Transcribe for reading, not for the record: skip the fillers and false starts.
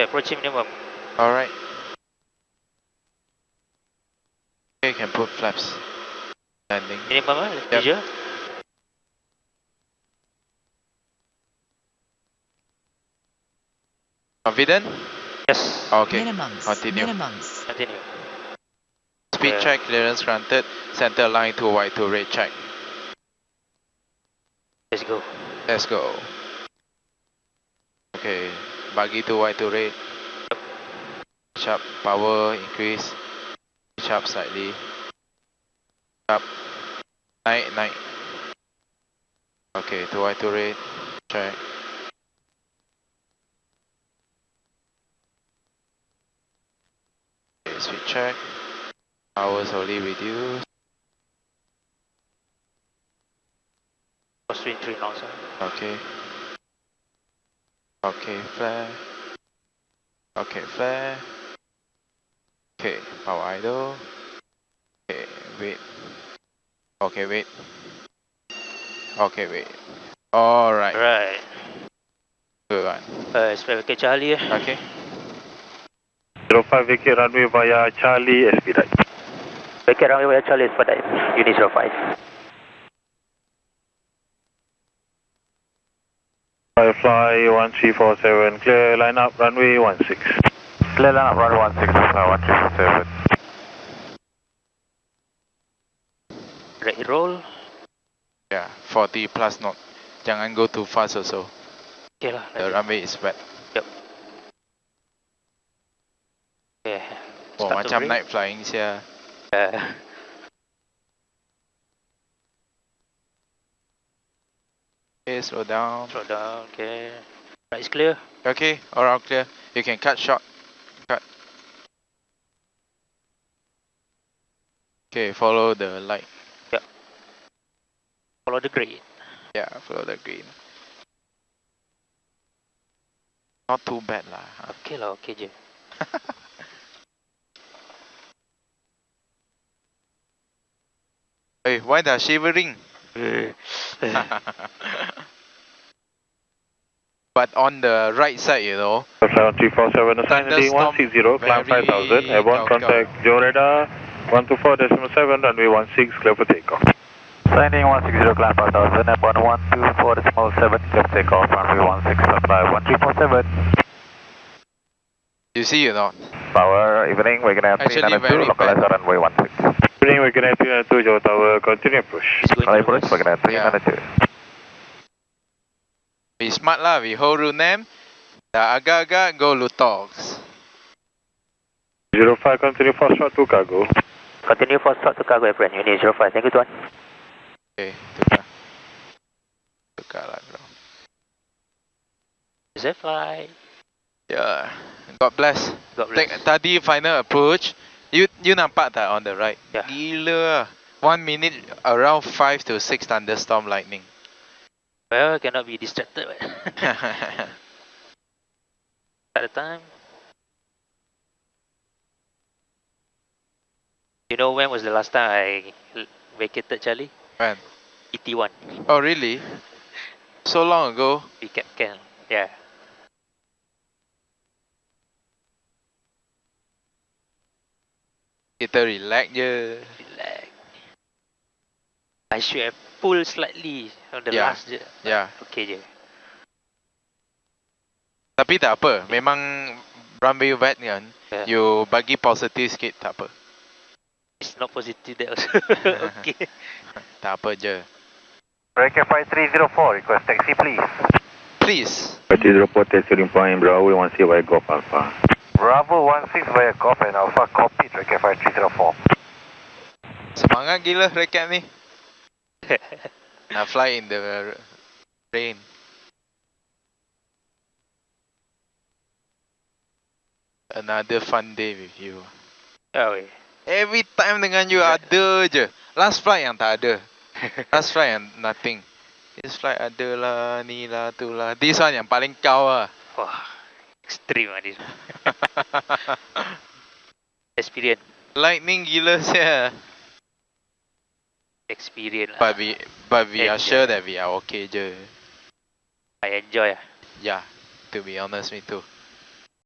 Yeah, approaching minimum. Alright. Okay, you can put flaps. Landing. Minimum, let's Yep. measure. Confident? Yes. Okay. Minimums. Continue. Minimums. Continue. Speed check, clearance granted. Center line to white to red check. Let's go. Let's go. Okay. Buggy to white to red. Sharp power increase. Sharp slightly. Up. Night. Okay, to white to red. Check. Okay, speed check. Power slowly reduce. Crosswind 3 knots. Okay. Okay, flare. Okay, flare. Okay, power idle. Okay, wait. Okay, wait. Okay, wait. Alright. Right. Good one. Expect Charlie. Okay. 05 vacate runway via Charlie expedite. Vacate runway via Charlie expedite. Unit 05. Firefly 1347, clear line up runway 16. Clear line up runway 16, 1347. Ready roll. Yeah, 40 plus knot. Jangan go too fast also. Okay lah. The runway is wet. Yep. Okay. Oh, Start to macam break. night flying sia. Okay, slow down. Slow down. Okay. Right, it's clear. Okay, all clear. You can cut short. Cut. Okay, follow the light. Follow the green. Yeah, follow the green. Not too bad lah. Okay lah, okay je. Hey, why the shivering? But on the right side, you know. 1347, assign heading Thunderstorm 160, climb very 5000, airborne gao-gao. contact, Joe radar 124.7, runway 16, clear for takeoff. Assigning 160, climb 5000, airborne 124.7, clear for takeoff, runway 16, apply 1347. You see, you know. Power, evening, we're gonna have Actually 392, very localize bad. runway 16. Evening, we're gonna have 392, Joe Tower, continue approach. It's going Kalau to approach, reverse. we're gonna have 392. We smart lah, we hold RUNEM. Dah agak-agak go Lutox. 05, continue fast shot to cargo. Continue for start to cargo airplane. Unit 05. Thank you, Tuan. Okay, tukar. Tukar lah bro. Is that fly? Yeah, God bless. God bless. Tadi final approach. You nampak tak on the right? Yeah. Gila. 1 minute around 5 to 6 thunderstorm lightning. Well, cannot be distracted. At the time. You know when was the last time I vacated Charlie? When? ET1. Oh really? So long ago. We kept can. Yeah. Kita relax je. Relax. I should have pulled slightly on the Yeah. last je. Yeah. Okay je. Tapi tak apa. Memang runway wet kan. Yeah. You bagi positive sikit tak apa. It's not positive that also. Okay. Tak apa je. Breaker 5304, request taxi please. Please. 5304, testing point, Bravo 16 via Golf Alpha. Bravo 16 via Golf and Alpha, copy, Breaker 5304. Semangat gila raket ni. Nak fly in the rain. Another fun day with you. Oh, yeah. Every time dengan you ada je. Last flight yang tak ada. Last flight yang nothing. This flight ada lah, ni lah, tu lah. This one yang paling kau lah. Wah, extreme lah this. Experience. Lightning gila sia. Experience lah. But we are sure that we are okay je. I enjoy lah. Yeah, to be honest, me too.